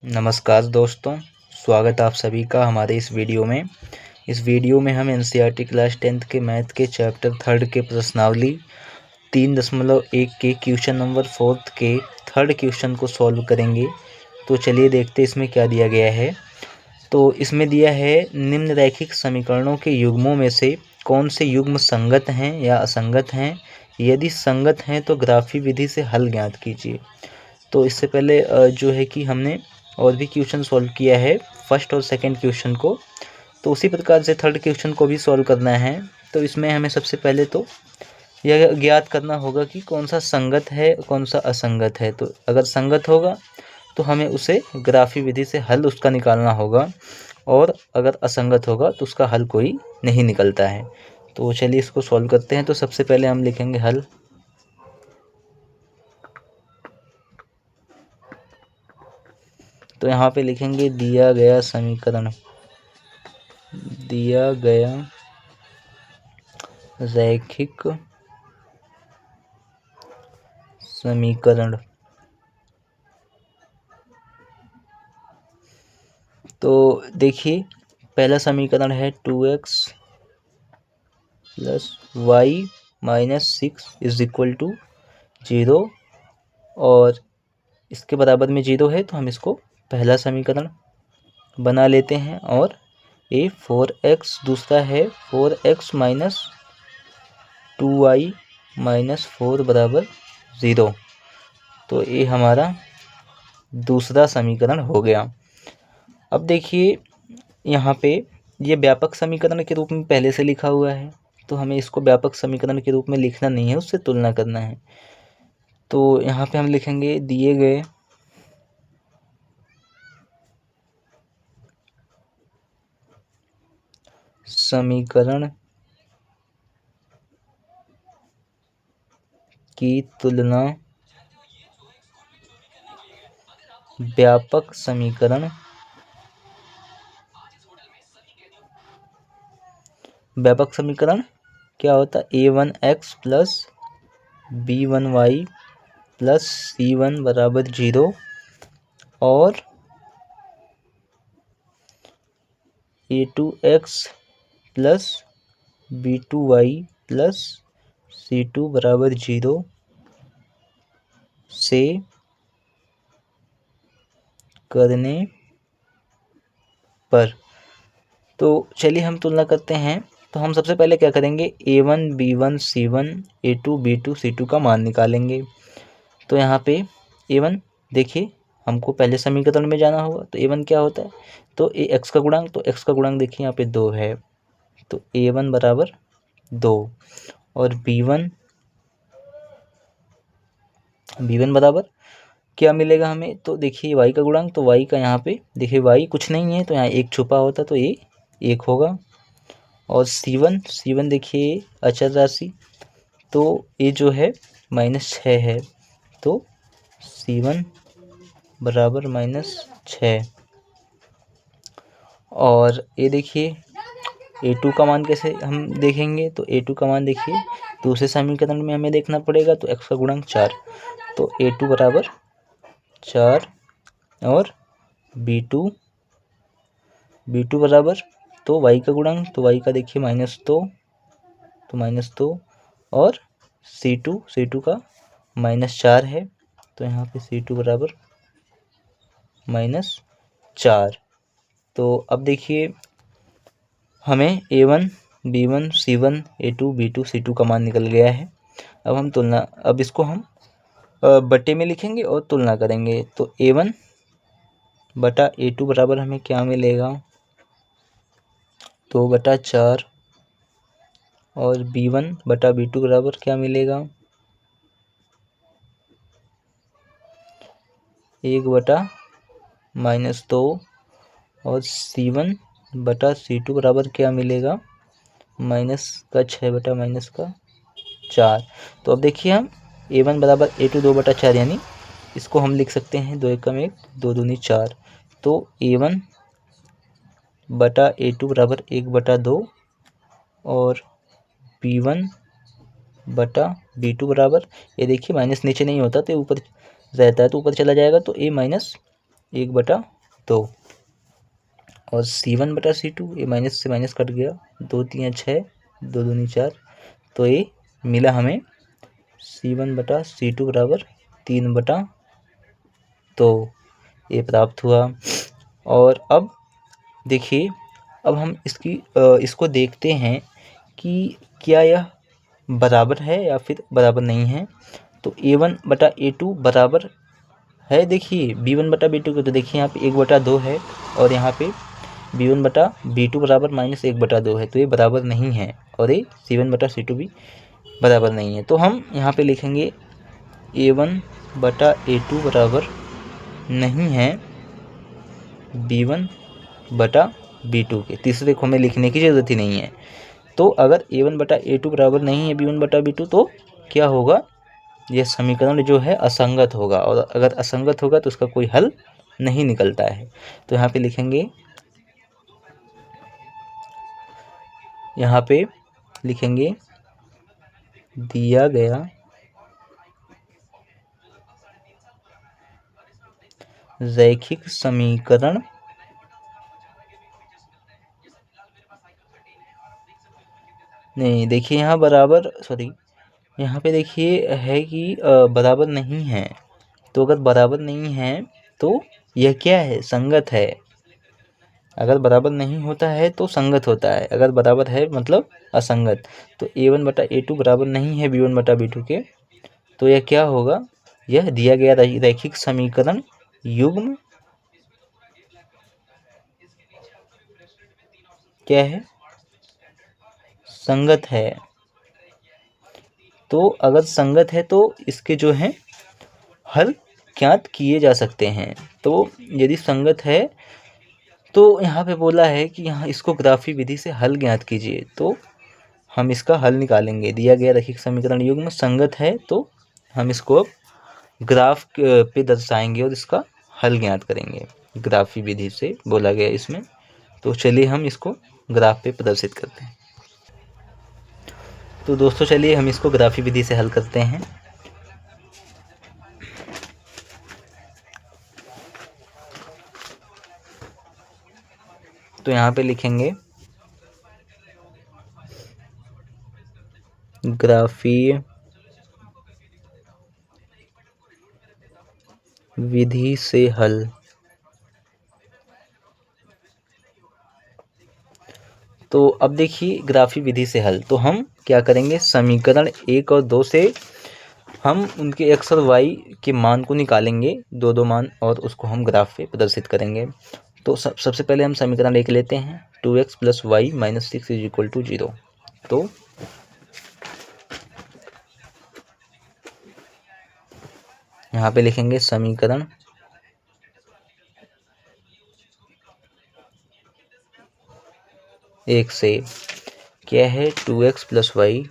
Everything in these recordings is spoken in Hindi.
नमस्कार दोस्तों, स्वागत आप सभी का हमारे इस वीडियो में हम एनसीईआरटी क्लास 10th के मैथ के चैप्टर 3 के प्रश्नावली 3.1 के क्वेश्चन नंबर 4 के थर्ड क्वेश्चन को सॉल्व करेंगे। तो चलिए देखते हैं इसमें क्या दिया गया है। तो इसमें दिया है निम्न रैखिक समीकरणों के युग्मों में से कौन से युग्म संगत हैं या असंगत हैं, यदि संगत हैं तो ग्राफी विधि से हल ज्ञात कीजिए। तो इससे पहले जो है कि हमने और भी क्वेश्चन सॉल्व किया है फर्स्ट और सेकंड क्वेश्चन को, तो उसी प्रकार से थर्ड क्वेश्चन को भी सॉल्व करना है। तो इसमें हमें सबसे पहले तो यह ज्ञात करना होगा कि कौन सा संगत है कौन सा असंगत है। तो अगर संगत होगा तो हमें उसे ग्राफी विधि से हल उसका निकालना होगा, और अगर असंगत होगा तो उसका हल कोई नहीं निकलता है। तो चलिए इसको सॉल्व करते हैं। तो सबसे पहले हम लिखेंगे हल। तो यहाँ पे लिखेंगे दिया गया रैखिक समीकरण। तो देखिए पहला समीकरण है 2x + y - 6 = 0, और इसके बराबर में 0 है तो हम इसको पहला समीकरण बना लेते हैं। और ये 4x दूसरा है 4x - 2y - 4 = 0। तो ये हमारा दूसरा समीकरण हो गया। अब देखिए यहाँ पे ये व्यापक समीकरण के रूप में पहले से लिखा हुआ है, तो हमें इसको व्यापक समीकरण के रूप में लिखना नहीं है, उससे तुलना करना है। तो यहाँ पे हम लिखेंगे दिए गए समीकरण की तुलना व्यापक समीकरण क्या होता है? a1x + b1y + c1 = 0, और a2x + b2y + c2 = 0 से करने पर। तो चलिए हम तुलना करते हैं। तो हम सबसे पहले क्या करेंगे, a1 b1 c1 a2 b2 c2 का मान निकालेंगे। तो यहाँ पे a1 देखिए हमको पहले समीकरण में जाना होगा, तो a1 क्या होता है? तो x का गुणांक, तो x का गुणांक देखिए यहाँ पे 2 है, तो a1 = 2। और b1 बराबर क्या मिलेगा हमें? तो देखिए y का गुणांक, तो y का यहाँ पे देखिए y कुछ नहीं है, तो यहाँ 1 छुपा होता तो ये 1 होगा। और c1 देखिए अचर राशि, तो ये जो है -6 है, तो c1 = -6। और ये देखिए a2 का मान कैसे हम देखेंगे? तो a2 का मान देखिए दूसरे समीकरण में हमें देखना पड़ेगा, तो x का गुणांक 4, तो a2 = 4। और b2 बराबर, तो y का गुणांक, तो y का देखिए -2, तो -2। और c2 का -4 है, तो यहाँ पे c2 = -4। तो अब देखिए हमें a1 b1 c1 a2 b2 c2 का मान निकल गया है। अब इसको हम बटे में लिखेंगे और तुलना करेंगे। तो a1 बटा a2 बराबर हमें क्या मिलेगा? 2/4। और b1 बटा b2 बराबर क्या मिलेगा? 1/-2। और c1 बटा c2 बराबर क्या मिलेगा? -6/-4। तो अब देखिए हम a1 बराबर a2 2/4, यानी इसको हम लिख सकते हैं 2 एकम 1 2 दूनी 4। तो a1 बटा a2 बराबर 1/2। और b1 बटा b2 बराबर, ये देखिए माइनस नीचे नहीं होता तो ऊपर रहता है, तो ऊपर चला जाएगा, तो a - 1/2 2 और C1/C2 ये माइनस से माइनस कट गया, 2 3 6, 2 दूनी 4, तो ये मिला हमें C1/C2 बराबर 3/2 ये प्राप्त हुआ। और अब देखिए, अब हम इसको देखते हैं कि क्या यह बराबर है या फिर बराबर नहीं है। तो A1/A2 बराबर है, देखिए B1/B2 को, तो देखिए यहाँ पे 1/2 है और यहाँ पे B1/B2 बराबर -1/2 है, तो ये बराबर नहीं है और ये C1/C2 भी बराबर नहीं है। तो हम यहाँ पे लिखेंगे A1/A2 बराबर नहीं है B1/B2 के। तीसरे को हमें लिखने की ज़रूरत ही नहीं है। तो अगर A1/A2 बराबर नहीं है B1/B2 तो क्या होगा, यह समीकरण जो है असंगत होगा, और अगर असंगत होगा तो उसका कोई हल नहीं निकलता है। तो यहाँ पे लिखेंगे, यहाँ पे लिखेंगे दिया गया रैखिक समीकरण नहीं, देखिए यहाँ बराबर, सॉरी यहाँ पे देखिए है कि बराबर नहीं है। तो अगर बराबर नहीं है तो यह क्या है, संगत है। अगर बराबर नहीं होता है तो संगत होता है, अगर बराबर है मतलब असंगत। तो A1/A2 बराबर नहीं है B1/B2 के, तो यह क्या होगा, यह दिया गया रैखिक समीकरण युग्म क्या है, संगत है। तो अगर संगत है तो इसके जो है हल ज्ञात किए जा सकते हैं। तो यदि संगत है तो यहाँ पे बोला है कि यहाँ इसको ग्राफी विधि से हल ज्ञात कीजिए, तो हम इसका हल निकालेंगे। दिया गया रैखिक समीकरण युग्म संगत है तो हम इसको अब ग्राफ पे दर्शाएंगे और इसका हल ज्ञात करेंगे, ग्राफी विधि से बोला गया इसमें। तो चलिए हम इसको ग्राफ पे प्रदर्शित करते हैं। तो दोस्तों चलिए हम इसको ग्राफी विधि से हल करते हैं। तो यहाँ पे लिखेंगे ग्राफीय विधि से हल। तो अब देखिए ग्राफी विधि से हल, तो हम क्या करेंगे, समीकरण 1 और 2 से हम उनके एक्स और वाई के मान को निकालेंगे, दो मान, और उसको हम ग्राफ पे प्रदर्शित करेंगे। तो सबसे पहले हम समीकरण 1 लेते हैं, 2x + y - 6 = 0। तो यहाँ पे लिखेंगे समीकरण 1 से क्या है, 2x + y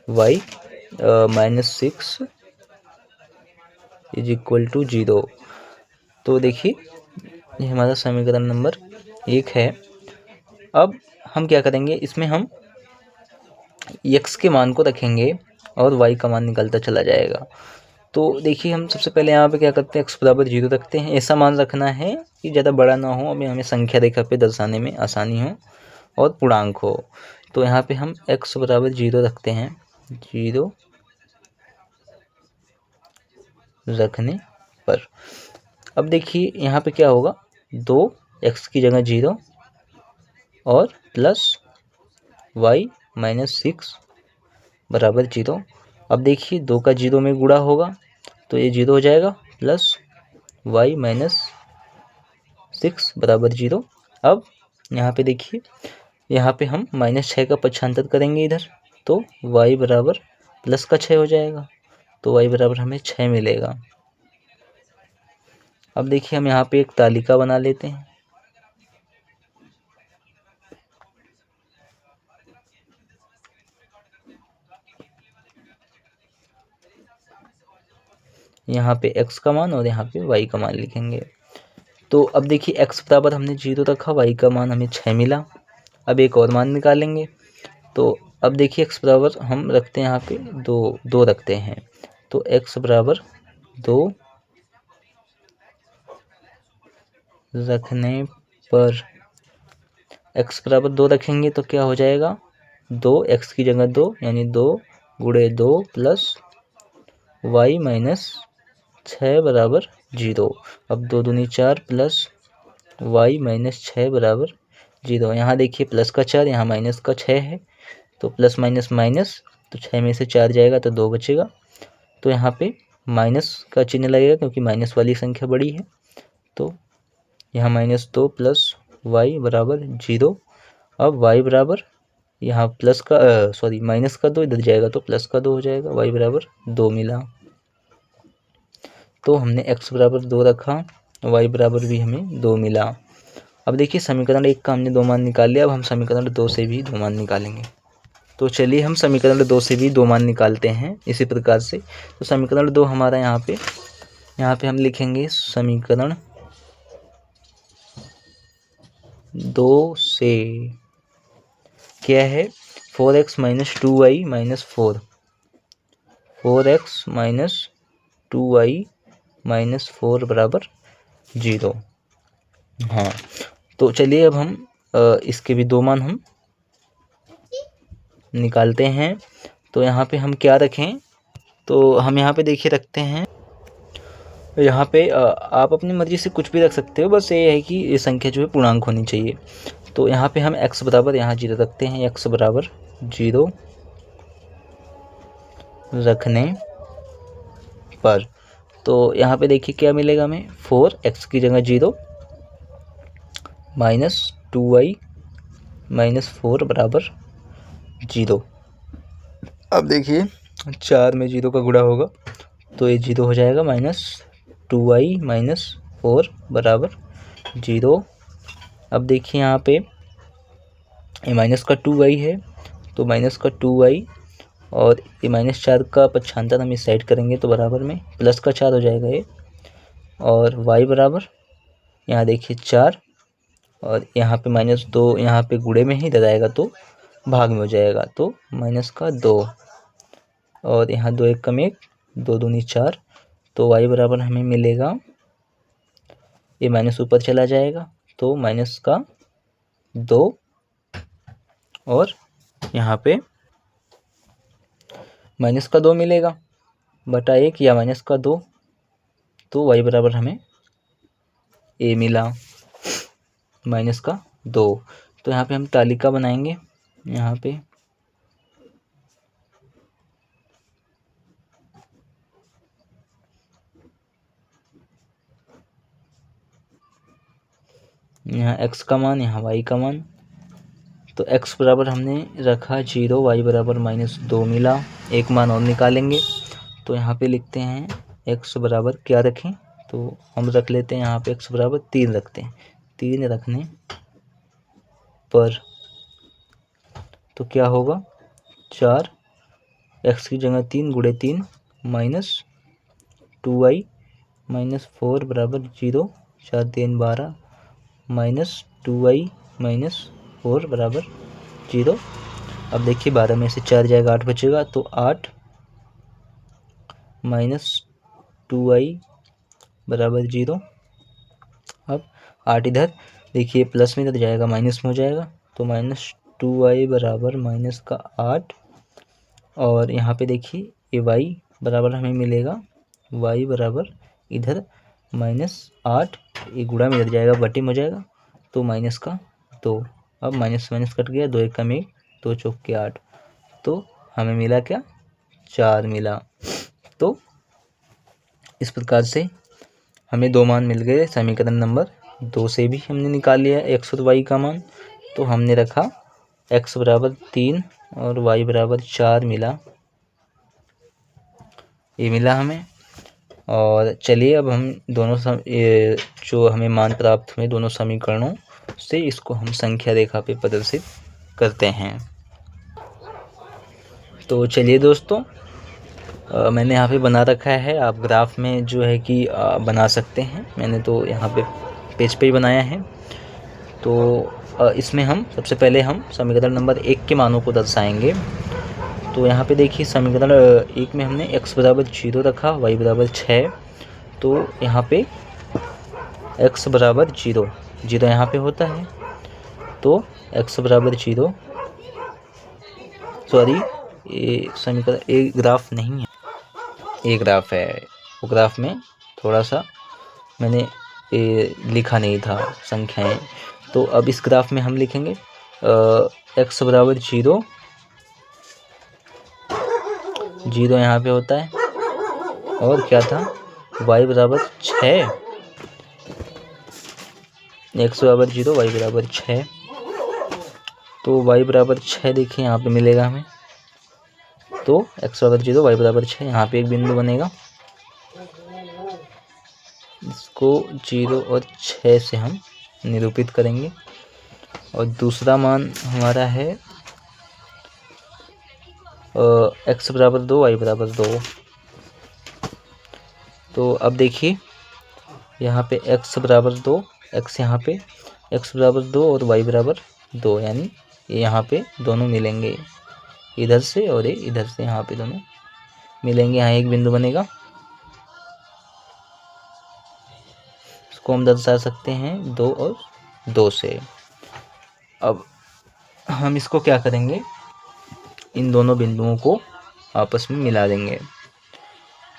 -6 = 0। तो देखिए ये हमारा समीकरण नंबर 1 है। अब हम क्या करेंगे, इसमें हम x के मान को रखेंगे और y का मान निकलता चला जाएगा। तो देखिए हम सबसे पहले यहाँ पे क्या करते हैं, x = 0 रखते हैं। ऐसा मान रखना है कि ज़्यादा बड़ा ना हो, हमें संख्या रेखा पे दर्शाने में आसानी हो और पूर्णांक हो। तो यहाँ पे हम x = 0 रखते हैं। 0 रखने पर अब देखिए यहाँ पे क्या होगा, 2x की जगह 0 और प्लस y -6 = 0। अब देखिए 2 का 0 में गुणा होगा तो ये 0 हो जाएगा, प्लस y -6 = 0। अब यहाँ पे देखिए, यहाँ पे हम -6 का पक्षांतर करेंगे इधर, तो y बराबर प्लस का 6 हो जाएगा, तो y बराबर हमें 6 मिलेगा। अब देखिए हम यहाँ पे एक तालिका बना लेते हैं। यहाँ पे x का मान और यहाँ पे y का मान लिखेंगे। तो अब देखिए x बराबर हमने 0 रखा, y का मान हमें 6 मिला। अब एक और मान निकालेंगे। तो अब देखिए x बराबर हम रखते हैं यहाँ पे 2 रखते हैं, तो x बराबर 2 रखने पर x बराबर 2 रखेंगे तो क्या हो जाएगा, 2 x की जगह 2 यानी 2 गुणे 2 प्लस y माइनस 6 बराबर 0। अब 2 दूनी 4 प्लस y माइनस 6 बराबर 0। यहाँ देखिए प्लस का 4, यहाँ माइनस का 6 है, तो प्लस माइनस माइनस, तो 6 में से 4 जाएगा तो 2 बचेगा। तो यहाँ पे माइनस का चिन्ह लगेगा क्योंकि माइनस वाली संख्या बड़ी है। तो यहाँ -2 प्लस y बराबर 0। अब y बराबर यहाँ प्लस का माइनस का 2 इधर जाएगा तो प्लस का 2 हो जाएगा, y बराबर 2 मिला। तो हमने x बराबर 2 रखा, y बराबर भी हमें 2 मिला। अब देखिए समीकरण 1 का हमने 2 मान निकाल लिया, अब हम समीकरण 2 से भी 2 मान निकालेंगे। तो चलिए हम समीकरण 2 से भी 2 मान निकालते हैं इसी प्रकार से। तो समीकरण 2 हमारा यहाँ पे हम लिखेंगे समीकरण 2 से क्या है, 4x minus 2y minus 4, 4x minus 2y minus 4 बराबर 0। हाँ, तो चलिए अब हम इसके भी 2 मान हम निकालते हैं। तो यहाँ पे हम क्या रखें, तो हम यहाँ पे देखिए रखते हैं, यहाँ पे आप अपनी मर्जी से कुछ भी रख सकते हो, बस ये है कि ये संख्या जो है पूर्णांक होनी चाहिए। तो यहाँ पे हम x बराबर यहाँ 0 रखते हैं, x बराबर 0 रखने पर तो यहाँ पे देखिए क्या मिलेगा हमें, 4x की जगह 0 माइनस 2y माइनस 4 बराबर 0। अब देखिए 4 में 0 का गुणा होगा तो ये 0 हो जाएगा, -2y माइनस 4 बराबर 0। अब देखिए यहाँ पे ये माइनस का 2y है तो माइनस का 2y और ये -4 का पक्षांतर हम इस साइड करेंगे तो बराबर में प्लस का 4 हो जाएगा ये, और y बराबर यहाँ देखिए 4 और यहाँ पे -2 यहाँ पे गुणे में ही इधर आएगा तो भाग में हो जाएगा, तो माइनस का 2 और यहाँ 2 1 कम 1, 2 दूनी 4, तो y बराबर हमें मिलेगा, ये माइनस ऊपर चला जाएगा तो माइनस का 2 और यहाँ पे माइनस का 2 मिलेगा बटा 1 या माइनस का 2, तो y बराबर हमें a मिला माइनस का 2। तो यहाँ पे हम तालिका बनाएंगे, यहाँ पे यहाँ x का मान, यहाँ y का मान। तो x बराबर हमने रखा 0, y बराबर -2 मिला। एक मान और निकालेंगे तो यहाँ पे लिखते हैं x बराबर क्या रखें, तो हम रख लेते हैं यहाँ पे x बराबर 3 रखते हैं। 3 रखने पर तो क्या होगा, 4 x की जगह 3 गुणे 3 माइनस 2y माइनस 4 बराबर 0, 4 3 12 माइनस 2y माइनस 4 बराबर 0। अब देखिए 12 में से 4 जाएगा 8 बचेगा, तो 8 माइनस 2y बराबर 0। अब 8 इधर देखिए प्लस में इधर जाएगा माइनस में हो जाएगा, तो -2y बराबर माइनस का 8 और यहाँ पे देखिए ये y बराबर हमें मिलेगा, y बराबर इधर -8, ये गुणा में इधर जाएगा बटे में हो जाएगा तो माइनस का 2। अब माइनस माइनस कट गया, 2 1 कम 1, 2 चौक के 8, तो हमें मिला क्या, 4 मिला। तो इस प्रकार से हमें 2 मान मिल गए। समीकरण नंबर 2 से भी हमने निकाल लिया x और y का मान। तो हमने रखा x बराबर 3 और y बराबर 4 मिला, ये मिला हमें। और चलिए अब हम दोनों जो हमें मान प्राप्त हुए दोनों समीकरणों से इसको हम संख्या रेखा पे प्रदर्शित करते हैं। तो चलिए दोस्तों, मैंने यहाँ पे बना रखा है, आप ग्राफ में जो है कि बना सकते हैं। मैंने तो यहाँ पे पेज पे ही बनाया है। तो इसमें हम सबसे पहले हम समीकरण नंबर 1 के मानों को दर्शाएंगे। तो यहाँ पे देखिए समीकरण 1 में हमने x बराबर 0 रखा, y बराबर 6। तो यहाँ पे x बराबर 0, 0 यहाँ पे होता है तो x बराबर 0, सॉरी ये समीकरण ए ग्राफ नहीं है, ए ग्राफ है, वो ग्राफ में थोड़ा सा मैंने लिखा नहीं था संख्याएं। तो अब इस ग्राफ में हम लिखेंगे x बराबर 0, 0 यहाँ पे होता है और क्या था y बराबर 6, x बराबर 0, y बराबर 6। तो y बराबर 6 देखिए यहाँ पे मिलेगा हमें, तो x बराबर 0, y बराबर 6, यहाँ पे एक बिंदु बनेगा, इसको 0 और 6 से हम निरूपित करेंगे। और दूसरा मान हमारा है x बराबर 2, y बराबर 2। तो अब देखिए यहाँ पे x बराबर 2, x यहाँ पे x बराबर 2 और y बराबर 2, यानी यहाँ पे दोनों मिलेंगे, इधर से और ये इधर से यहाँ पे दोनों मिलेंगे, यहाँ एक बिंदु बनेगा, इसको हम दर्शा सकते हैं 2 और 2 से। अब हम इसको क्या करेंगे, इन दोनों बिंदुओं को आपस में मिला देंगे,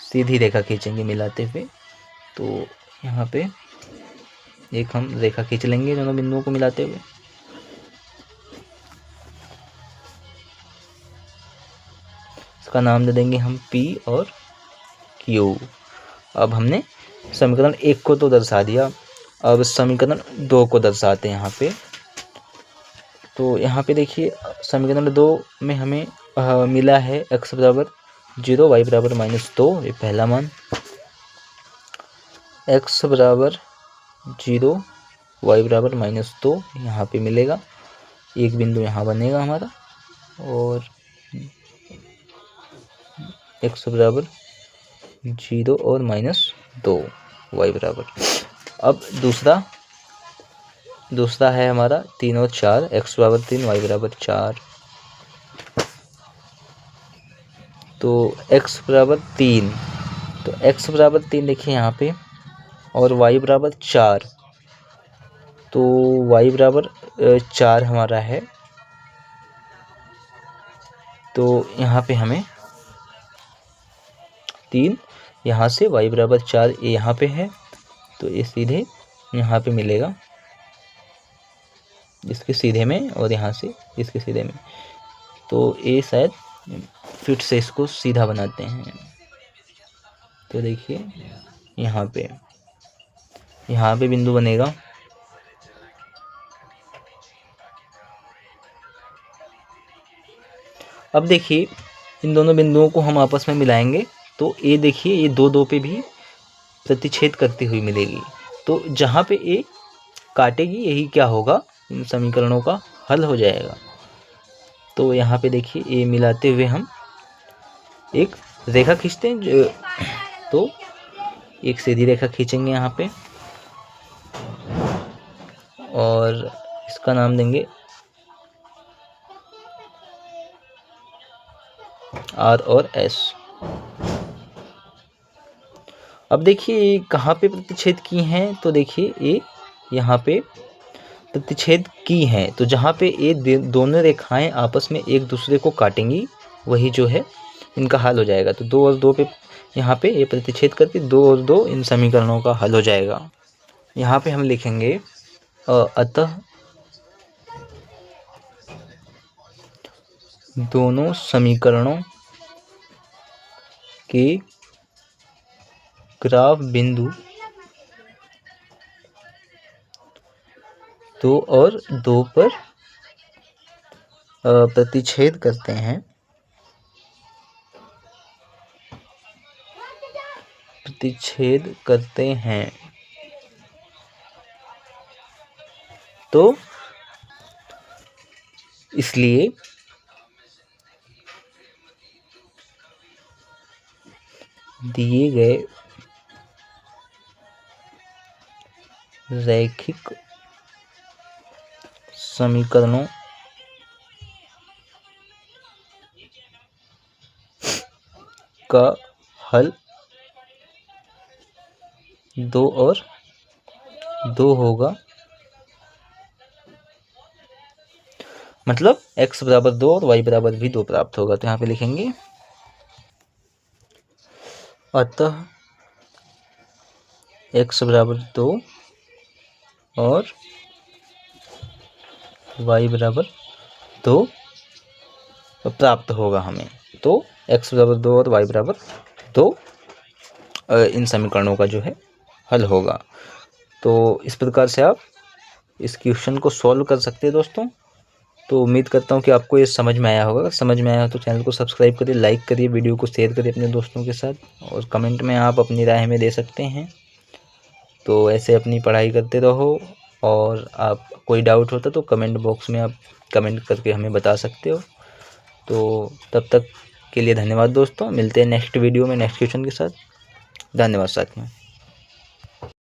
सीधी रेखा खींचेंगे मिलाते हुए। तो यहाँ पे एक हम रेखा खींच लेंगे दोनों बिंदुओं को मिलाते हुए। इसका नाम दे देंगे हम P और Q। अब हमने समीकरण 1 को तो दर्शा दिया, अब समीकरण 2 को दर्शाते हैं यहाँ पे। तो यहाँ पे देखिए समीकरण 2 में हमें मिला है x बराबर 0, y बराबर -2, ये पहला मान, x बराबर 0, y बराबर -2 यहाँ पे मिलेगा, एक बिंदु यहाँ बनेगा हमारा, और x बराबर 0 और -2, y बराबर। अब दूसरा है हमारा 3 और 4, x बराबर 3, y बराबर 4। तो x बराबर 3, तो x बराबर 3 देखिए यहाँ पे, और y बराबर 4, तो y बराबर 4 हमारा है, तो यहाँ पे हमें 3 यहाँ से, y बराबर 4 ये यहाँ पे है, तो ये सीधे यहाँ पे मिलेगा, इसके सीधे में, और यहाँ से इसके सीधे में। तो ये शायद फिर से इसको सीधा बनाते हैं। तो देखिए यहाँ पे बिंदु बनेगा, अब देखिए इन दोनों बिंदुओं को हम आपस में मिलाएंगे, तो ये देखिए ये 2 पे भी प्रतिच्छेद करती हुई मिलेगी, तो जहाँ पे ये काटेगी यही क्या होगा, इन समीकरणों का हल हो जाएगा। तो यहाँ पे देखिए ये मिलाते हुए हम एक रेखा खींचते हैं, तो एक सीधी रेखा खींचेंगे यहाँ पे, और इसका नाम देंगे R और S। अब देखिए कहाँ पे प्रतिच्छेद की हैं, तो देखिए ये यहाँ पे प्रतिच्छेद की हैं, तो जहाँ पे ये दोनों रेखाएं आपस में एक दूसरे को काटेंगी वही जो है इनका हल हो जाएगा। तो 2 और 2 पे यहाँ पे ये प्रतिच्छेद करके 2 और 2 इन समीकरणों का हल हो जाएगा। यहाँ पे हम लिखेंगे अतः दोनों समीकरणों के ग्राफ बिंदु 2 और 2 पर प्रतिच्छेद करते हैं, तो इसलिए दिए गए रैखिक समीकरणों का हल 2 और 2 होगा, मतलब x बराबर 2 और y बराबर भी 2 प्राप्त होगा। तो यहाँ पे लिखेंगे अतः x बराबर 2 और y बराबर 2 प्राप्त होगा हमें। तो x बराबर 2 और y बराबर 2 इन समीकरणों का जो है हल होगा। तो इस प्रकार से आप इस क्वेश्चन को सॉल्व कर सकते हैं दोस्तों। तो उम्मीद करता हूँ कि आपको ये समझ में आया होगा। अगर समझ में आया हो तो चैनल को सब्सक्राइब करिए, लाइक करिए, वीडियो को शेयर करिए अपने दोस्तों के साथ, और कमेंट में आप अपनी राय हमें दे सकते हैं। तो ऐसे अपनी पढ़ाई करते रहो, और आप कोई डाउट होता तो कमेंट बॉक्स में आप कमेंट करके हमें बता सकते हो। तो तब तक के लिए धन्यवाद दोस्तों, मिलते हैं नेक्स्ट वीडियो में नेक्स्ट क्वेश्चन के साथ। धन्यवाद साथियों।